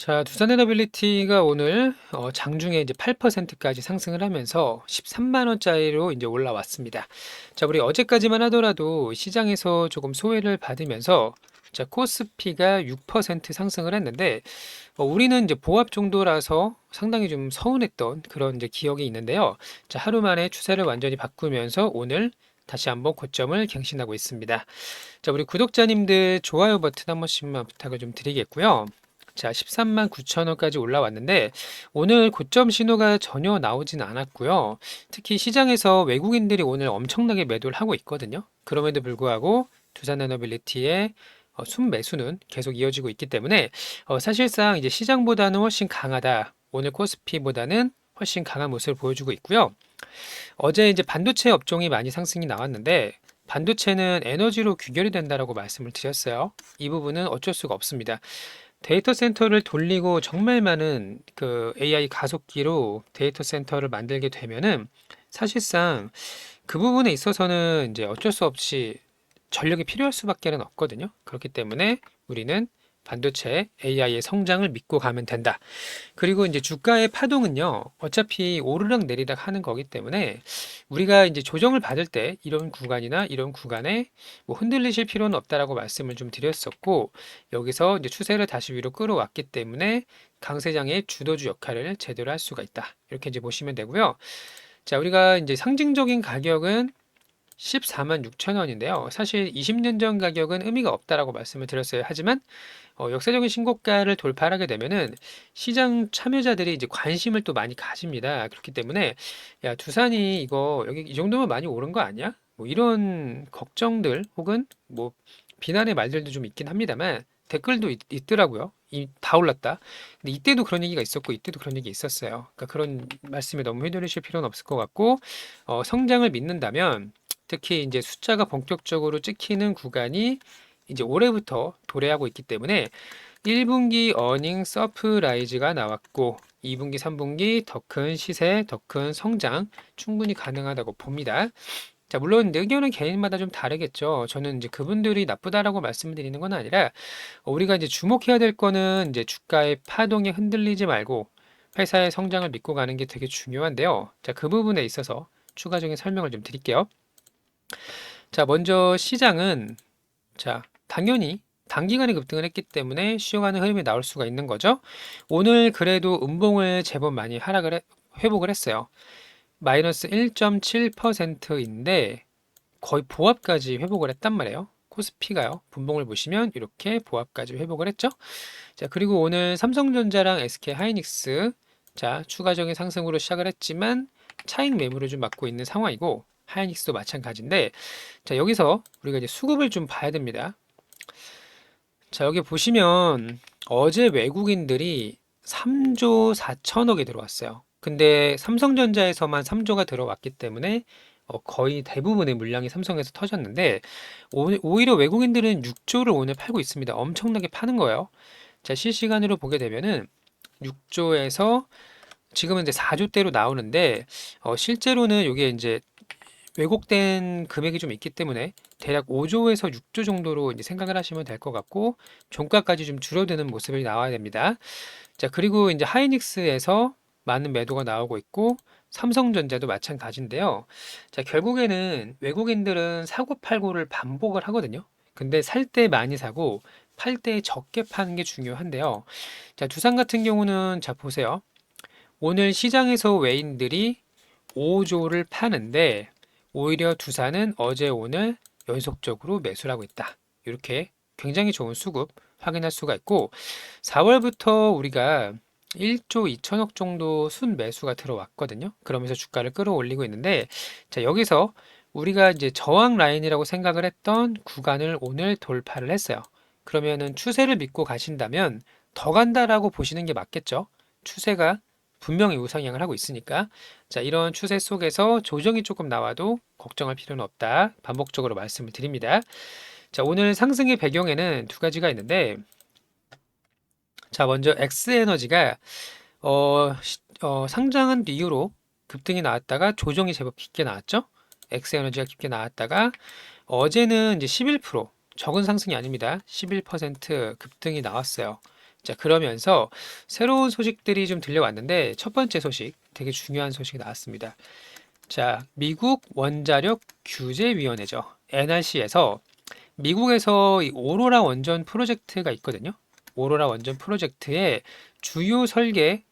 자, 두산에너빌리티가 오늘 장중에 이제 8%까지 상승을 하면서 13만 원짜리로 이제 올라왔습니다. 자, 우리 어제까지만 하더라도 시장에서 조금 소외를 받으면서 자, 코스피가 6% 상승을 했는데 우리는 이제 보합 정도라서 상당히 좀 서운했던 그런 이제 기억이 있는데요. 자, 하루 만에 추세를 완전히 바꾸면서 오늘 다시 한번 고점을 갱신하고 있습니다. 자, 우리 구독자님들 좋아요 버튼 한 번씩만 부탁을 좀 드리겠고요. 자, 13만 9천 원까지 올라왔는데 오늘 고점 신호가 전혀 나오진 않았고요. 특히 시장에서 외국인들이 오늘 엄청나게 매도를 하고 있거든요. 그럼에도 불구하고 두산에너빌리티의 순매수는 계속 이어지고 있기 때문에 사실상 이제 시장보다는 훨씬 강하다. 오늘 코스피보다는 훨씬 강한 모습을 보여주고 있고요. 어제 이제 반도체 업종이 많이 상승이 나왔는데 반도체는 에너지로 귀결이 된다라고 말씀을 드렸어요. 이 부분은 어쩔 수가 없습니다. 데이터 센터를 돌리고 정말 많은 그 AI 가속기로 데이터 센터를 만들게 되면은 사실상 그 부분에 있어서는 이제 어쩔 수 없이 전력이 필요할 수밖에는 없거든요. 그렇기 때문에 우리는 반도체 AI의 성장을 믿고 가면 된다. 그리고 이제 주가의 파동은요, 어차피 오르락 내리락 하는 거기 때문에 우리가 이제 조정을 받을 때 이런 구간이나 이런 구간에 뭐 흔들리실 필요는 없다라고 말씀을 좀 드렸었고, 여기서 이제 추세를 다시 위로 끌어왔기 때문에 강세장의 주도주 역할을 제대로 할 수가 있다. 이렇게 이제 보시면 되고요. 자, 우리가 이제 상징적인 가격은 14만 6천 원인데요. 사실 20년 전 가격은 의미가 없다라고 말씀을 드렸어요. 하지만 역사적인 신고가를 돌파하게 되면은 시장 참여자들이 이제 관심을 또 많이 가집니다. 그렇기 때문에 야, 두산이 이거 여기 이 정도면 많이 오른 거 아니야? 뭐 이런 걱정들 혹은 뭐 비난의 말들도 좀 있긴 합니다만 댓글도 있더라고요. 다 올랐다. 근데 이때도 그런 얘기가 있었고 이때도 그런 얘기 있었어요. 그러니까 그런 말씀에 너무 휘둘리실 필요는 없을 것 같고 성장을 믿는다면 특히 이제 숫자가 본격적으로 찍히는 구간이 이제 올해부터 도래하고 있기 때문에 1분기 어닝 서프라이즈가 나왔고 2분기, 3분기 더 큰 시세, 더 큰 성장 충분히 가능하다고 봅니다. 자, 물론 의견은 개인마다 좀 다르겠죠. 저는 이제 그분들이 나쁘다라고 말씀드리는 건 아니라 우리가 이제 주목해야 될 거는 이제 주가의 파동에 흔들리지 말고 회사의 성장을 믿고 가는 게 되게 중요한데요. 자, 그 부분에 있어서 추가적인 설명을 좀 드릴게요. 자, 먼저 시장은 자, 당연히 단기간에 급등을 했기 때문에 쉬어가는 흐름이 나올 수가 있는 거죠. 오늘 그래도 음봉을 제법 많이 회복을 했어요. 마이너스 1.7%인데 거의 보합까지 회복을 했단 말이에요. 코스피가요. 분봉을 보시면 이렇게 보합까지 회복을 했죠. 자, 그리고 오늘 삼성전자랑 SK 하이닉스 자, 추가적인 상승으로 시작을 했지만 차익 매물을 좀 맞고 있는 상황이고 하이닉스도 마찬가지인데 자, 여기서 우리가 이제 수급을 좀 봐야 됩니다. 자, 여기 보시면 어제 외국인들이 3조 4천억이 들어왔어요. 근데 삼성전자에서만 3조가 들어왔기 때문에 거의 대부분의 물량이 삼성에서 터졌는데 오히려 외국인들은 6조를 오늘 팔고 있습니다. 엄청나게 파는 거예요. 자, 실시간으로 보게 되면은 6조에서 지금은 이제 4조대로 나오는데 실제로는 이게 이제 왜곡된 금액이 좀 있기 때문에 대략 5조에서 6조 정도로 이제 생각을 하시면 될 것 같고 종가까지 좀 줄어드는 모습이 나와야 됩니다. 자, 그리고 이제 하이닉스에서 많은 매도가 나오고 있고 삼성전자도 마찬가지인데요. 자, 결국에는 외국인들은 사고 팔고를 반복을 하거든요. 근데 살 때 많이 사고 팔 때 적게 파는 게 중요한데요. 자, 두산 같은 경우는 자, 보세요. 오늘 시장에서 외인들이 5조를 파는데 오히려 두산은 어제 오늘 연속적으로 매수를 하고 있다. 이렇게 굉장히 좋은 수급 확인할 수가 있고 4월부터 우리가 1조 2천억 정도 순매수가 들어왔거든요. 그러면서 주가를 끌어올리고 있는데 자, 여기서 우리가 이제 저항 라인이라고 생각을 했던 구간을 오늘 돌파를 했어요. 그러면은 추세를 믿고 가신다면 더 간다라고 보시는 게 맞겠죠. 추세가 분명히 우상향을 하고 있으니까 자, 이런 추세 속에서 조정이 조금 나와도 걱정할 필요는 없다. 반복적으로 말씀을 드립니다. 자, 오늘 상승의 배경에는 두 가지가 있는데 자, 먼저 X에너지가 상장한 이후로 급등이 나왔다가 조정이 제법 깊게 나왔죠. X에너지가 깊게 나왔다가 어제는 이제 11% 적은 상승이 아닙니다. 11% 급등이 나왔어요. 자, 그러면서 새로운 소식들이 좀 들려왔는데 첫 번째 소식, 되게 중요한 소식이 나왔습니다. 자, 미국 원자력 규제위원회죠. NRC에서 미국에서 이 오로라 원전 프로젝트가 있거든요. 오로라 원전 프로젝트의 주요 설계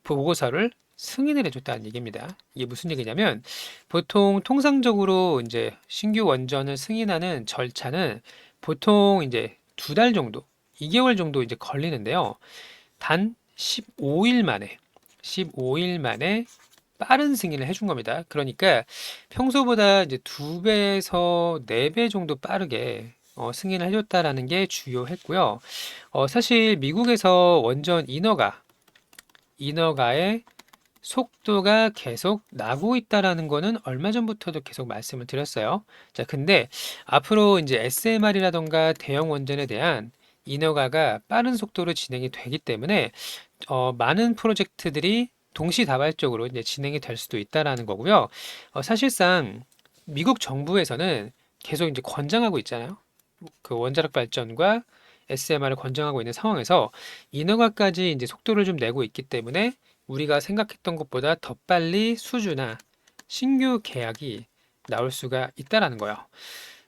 보고서를 승인을 해줬다는 얘기입니다. 이게 무슨 얘기냐면 보통 통상적으로 이제 신규 원전을 승인하는 절차는 보통 이제 2달 정도, 2개월 정도 이제 걸리는데요. 단 15일 만에 빠른 승인을 해준 겁니다. 그러니까 평소보다 이제 2배에서 4배 정도 빠르게 승인을 해줬다라는 게 주요했고요. 사실 미국에서 원전 인허가의 속도가 계속 나고 있다라는 거는 얼마 전부터도 계속 말씀을 드렸어요. 자, 근데 앞으로 이제 SMR이라던가 대형 원전에 대한 인허가가 빠른 속도로 진행이 되기 때문에 많은 프로젝트들이 동시다발적으로 이제 진행이 될 수도 있다라는 거고요. 사실상 미국 정부에서는 계속 이제 권장하고 있잖아요. 그 원자력 발전과 SMR을 권장하고 있는 상황에서 인허가까지 이제 속도를 좀 내고 있기 때문에 우리가 생각했던 것보다 더 빨리 수주나 신규 계약이 나올 수가 있다라는 거예요.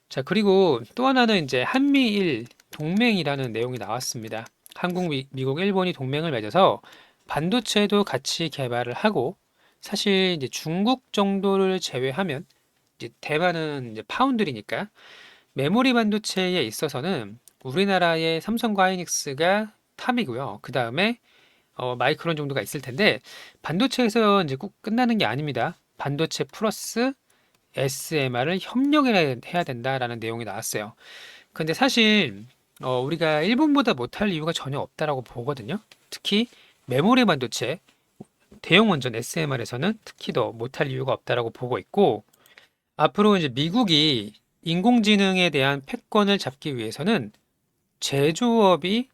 자, 그리고 또 하나는 이제 한미일 동맹이라는 내용이 나왔습니다. 한국, 미국, 일본이 동맹을 맺어서 반도체도 같이 개발을 하고 사실 이제 중국 정도를 제외하면 이제 대만은 이제 파운드리니까 메모리 반도체에 있어서는 우리나라의 삼성과 하이닉스가 탑이고요. 그 다음에 마이크론 정도가 있을 텐데 반도체에서 이제 꼭 끝나는 게 아닙니다. 반도체 플러스 SMR을 협력해야 된다라는 내용이 나왔어요. 근데 사실 우리가 일본보다 못할 이유가 전혀 없다라고 보거든요. 특히 메모리 반도체 대형 원전 SMR에서는 특히 더 못할 이유가 없다라고 보고 있고 앞으로 이제 미국이 인공지능에 대한 패권을 잡기 위해서는 제조업이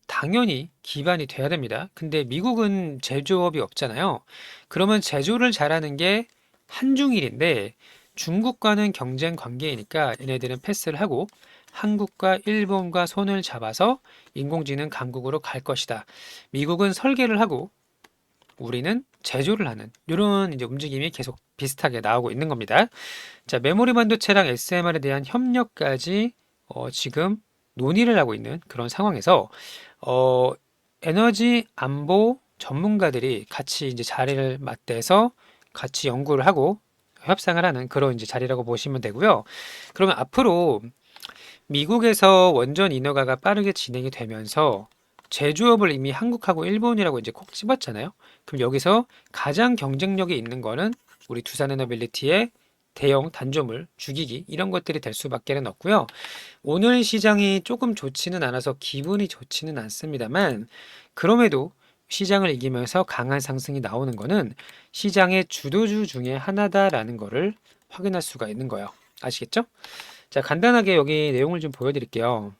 당연히 기반이 돼야 됩니다. 근데 미국은 제조업이 없잖아요. 그러면 제조를 잘하는 게 한중일인데 중국과는 경쟁 관계이니까 얘네들은 패스를 하고 한국과 일본과 손을 잡아서 인공지능 강국으로 갈 것이다. 미국은 설계를 하고 우리는 제조를 하는 이런 이제 움직임이 계속 비슷하게 나오고 있는 겁니다. 자, 메모리 반도체랑 SMR에 대한 협력까지 지금 논의를 하고 있는 그런 상황에서 어, 에너지 안보 전문가들이 같이 이제 자리를 맞대서 같이 연구를 하고 협상을 하는 그런 이제 자리라고 보시면 되고요. 그러면 앞으로 미국에서 원전 인허가가 빠르게 진행이 되면서 제조업을 이미 한국하고 일본이라고 이제 콕 집었잖아요. 그럼 여기서 가장 경쟁력이 있는 거는 우리 두산에너빌리티의 대형 단조물, 주기기 이런 것들이 될 수밖에는 없고요. 오늘 시장이 조금 좋지는 않아서 기분이 좋지는 않습니다만 그럼에도 시장을 이기면서 강한 상승이 나오는 거는 시장의 주도주 중에 하나다라는 거를 확인할 수가 있는 거예요. 아시겠죠? 자, 간단하게 여기 내용을 좀 보여드릴게요.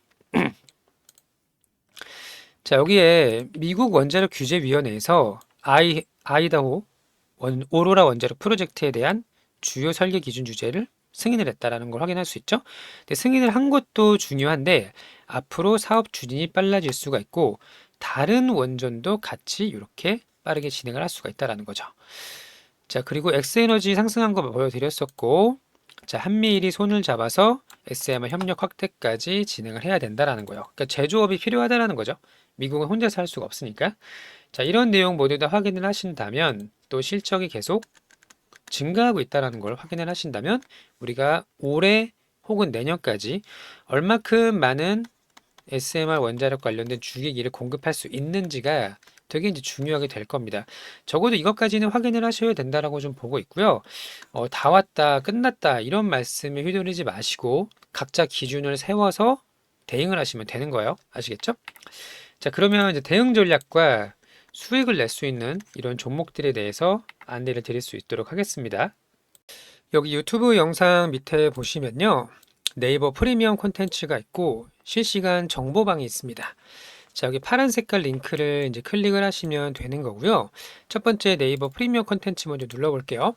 자, 여기에 미국 원자력 규제위원회에서 아이다호 오로라 원자력 프로젝트에 대한 주요 설계 기준 주제를 승인을 했다라는 걸 확인할 수 있죠. 근데 승인을 한 것도 중요한데 앞으로 사업 추진이 빨라질 수가 있고 다른 원전도 같이 이렇게 빠르게 진행을 할 수가 있다라는 거죠. 자, 그리고 엑스에너지 상승한 거 보여드렸었고 자, 한미일이 손을 잡아서 SMR 협력 확대까지 진행을 해야 된다라는 거예요. 그러니까 제조업이 필요하다라는 거죠. 미국은 혼자서 할 수가 없으니까. 자, 이런 내용 모두 다 확인을 하신다면 또 실적이 계속 증가하고 있다는 걸 확인을 하신다면 우리가 올해 혹은 내년까지 얼마큼 많은 SMR 원자력 관련된 주기기를 공급할 수 있는지가 되게 이제 중요하게 될 겁니다. 적어도 이것까지는 확인을 하셔야 된다라고 좀 보고 있고요. 다 왔다, 끝났다 이런 말씀에 휘둘리지 마시고 각자 기준을 세워서 대응을 하시면 되는 거예요. 아시겠죠? 자, 그러면 이제 대응 전략과 수익을 낼 수 있는 이런 종목들에 대해서 안내를 드릴 수 있도록 하겠습니다. 여기 유튜브 영상 밑에 보시면요. 네이버 프리미엄 콘텐츠가 있고 실시간 정보방이 있습니다. 자, 여기 파란 색깔 링크를 이제 클릭을 하시면 되는 거고요. 첫 번째 네이버 프리미엄 콘텐츠 먼저 눌러볼게요.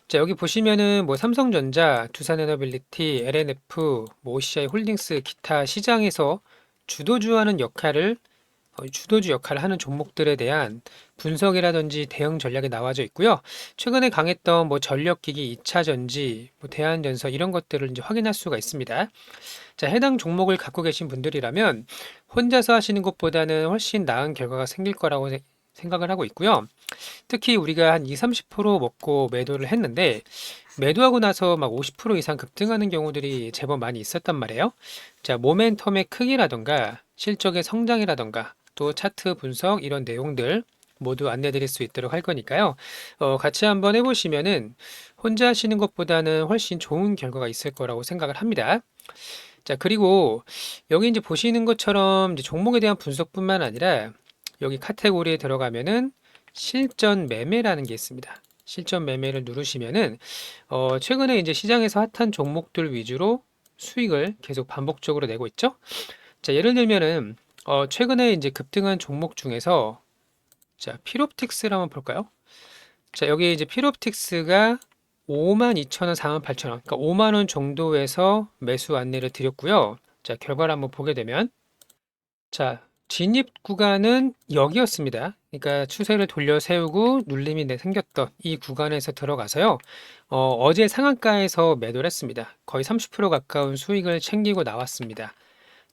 자, 여기 보시면은 뭐 삼성전자, 두산에너빌리티, LNF, 뭐 OCI 홀딩스, 기타 시장에서 주도주하는 역할을 주도주 역할을 하는 종목들에 대한 분석이라든지 대응 전략이 나와져 있고요. 최근에 강했던 뭐 전력기기, 2차 전지, 뭐 대한전서 이런 것들을 이제 확인할 수가 있습니다. 자, 해당 종목을 갖고 계신 분들이라면 혼자서 하시는 것보다는 훨씬 나은 결과가 생길 거라고 생각을 하고 있고요. 특히 우리가 한 2, 30% 먹고 매도를 했는데 매도하고 나서 막 50% 이상 급등하는 경우들이 제법 많이 있었단 말이에요. 자, 모멘텀의 크기라던가 실적의 성장이라던가 또 차트 분석 이런 내용들 모두 안내 드릴 수 있도록 할 거니까요. 같이 한번 해보시면은 혼자 하시는 것보다는 훨씬 좋은 결과가 있을 거라고 생각을 합니다. 자, 그리고 여기 이제 보시는 것처럼 이제 종목에 대한 분석뿐만 아니라 여기 카테고리에 들어가면은 실전 매매라는 게 있습니다. 실전 매매를 누르시면은 최근에 이제 시장에서 핫한 종목들 위주로 수익을 계속 반복적으로 내고 있죠. 자, 예를 들면은 최근에 이제 급등한 종목 중에서 자, 필옵틱스를 한번 볼까요? 자, 여기 이제 필옵틱스가 52,000원, 48,000원, 그러니까 5만 원 정도에서 매수 안내를 드렸고요. 자, 결과를 한번 보게 되면 자, 진입 구간은 여기였습니다. 그러니까 추세를 돌려 세우고 눌림이 생겼던 이 구간에서 들어가서요. 어제 상한가에서 매도를 했습니다. 거의 30% 가까운 수익을 챙기고 나왔습니다.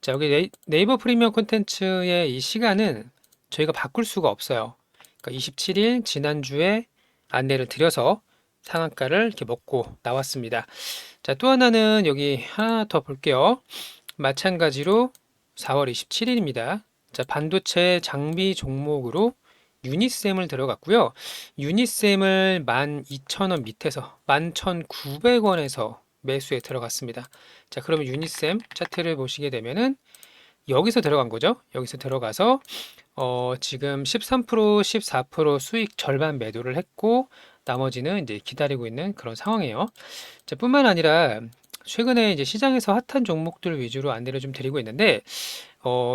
자, 여기 네이버 프리미엄 콘텐츠의 이 시간은 저희가 바꿀 수가 없어요. 그러니까 27일 지난주에 안내를 드려서 상한가를 이렇게 먹고 나왔습니다. 자, 또 하나는 여기 하나 더 볼게요. 마찬가지로 4월 27일입니다. 자, 반도체 장비 종목으로 유니셈을 들어갔고요. 유니셈을 12,000원 밑에서 11,900원에서 매수에 들어갔습니다. 자, 그러면 유니셈 차트를 보시게 되면은 여기서 들어간 거죠. 여기서 들어가서 지금 13%, 14% 수익 절반 매도를 했고 나머지는 이제 기다리고 있는 그런 상황이에요. 자, 뿐만 아니라 최근에 이제 시장에서 핫한 종목들 위주로 안내를 좀 드리고 있는데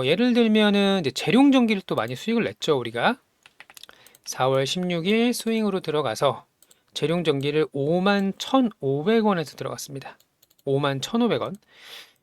예를 들면은 이제 재룡전기를 또 많이 수익을 냈죠, 우리가. 4월 16일 스윙으로 들어가서 재룡전기를 51,500원에서 들어갔습니다. 51,500원.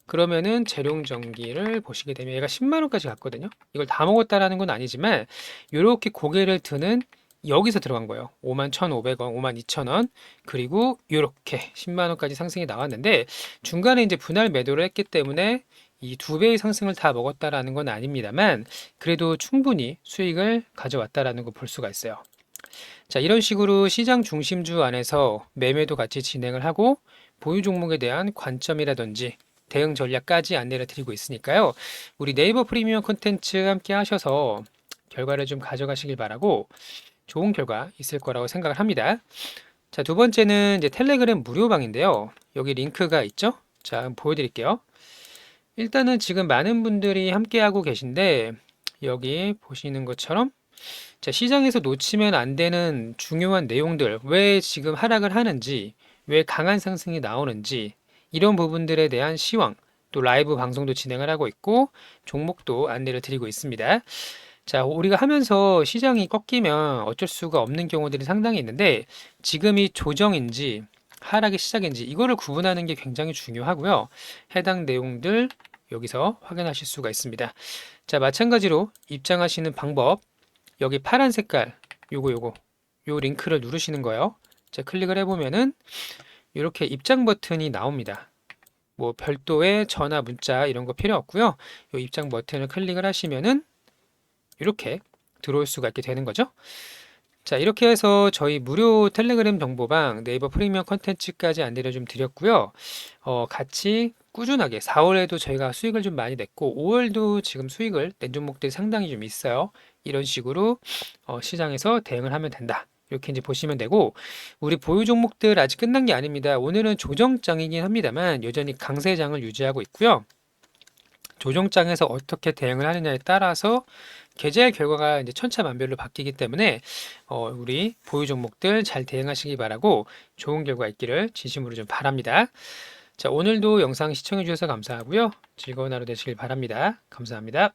그러면은 재룡전기를 보시게 되면 얘가 10만 원까지 갔거든요. 이걸 다 먹었다라는 건 아니지만 이렇게 고개를 드는 여기서 들어간 거예요. 51,500원, 52,000원. 그리고 이렇게 10만 원까지 상승이 나왔는데 중간에 이제 분할 매도를 했기 때문에 이 두 배의 상승을 다 먹었다라는 건 아닙니다만 그래도 충분히 수익을 가져왔다라는 거 볼 수가 있어요. 자, 이런 식으로 시장 중심주 안에서 매매도 같이 진행을 하고 보유 종목에 대한 관점이라든지 대응 전략까지 안내를 드리고 있으니까요. 우리 네이버 프리미엄 콘텐츠 함께 하셔서 결과를 좀 가져가시길 바라고 좋은 결과 있을 거라고 생각을 합니다. 자, 두 번째는 이제 텔레그램 무료방인데요. 여기 링크가 있죠? 자, 한번 보여드릴게요. 일단은 지금 많은 분들이 함께하고 계신데 여기 보시는 것처럼 자, 시장에서 놓치면 안 되는 중요한 내용들, 왜 지금 하락을 하는지, 왜 강한 상승이 나오는지, 이런 부분들에 대한 시황, 또 라이브 방송도 진행을 하고 있고, 종목도 안내를 드리고 있습니다. 자, 우리가 하면서 시장이 꺾이면 어쩔 수가 없는 경우들이 상당히 있는데, 지금이 조정인지, 하락의 시작인지, 이거를 구분하는 게 굉장히 중요하고요. 해당 내용들 여기서 확인하실 수가 있습니다. 자, 마찬가지로 입장하시는 방법, 여기 파란 색깔 요거 요 링크를 누르시는 거예요. 자, 클릭을 해보면은 이렇게 입장 버튼이 나옵니다. 뭐 별도의 전화 문자 이런 거 필요 없고요. 요 입장 버튼을 클릭을 하시면은 이렇게 들어올 수가 있게 되는 거죠. 자, 이렇게 해서 저희 무료 텔레그램 정보방 네이버 프리미엄 컨텐츠까지 안내를 좀 드렸고요. 같이 꾸준하게 4월에도 저희가 수익을 좀 많이 냈고 5월도 지금 수익을 낸 종목들이 상당히 좀 있어요. 이런 식으로 시장에서 대응을 하면 된다. 이렇게 이제 보시면 되고 우리 보유 종목들 아직 끝난 게 아닙니다. 오늘은 조정장이긴 합니다만 여전히 강세장을 유지하고 있고요. 조정장에서 어떻게 대응을 하느냐에 따라서 계좌의 결과가 이제 천차만별로 바뀌기 때문에 우리 보유 종목들 잘 대응하시기 바라고 좋은 결과 있기를 진심으로 좀 바랍니다. 자, 오늘도 영상 시청해 주셔서 감사하고요. 즐거운 하루 되시길 바랍니다. 감사합니다.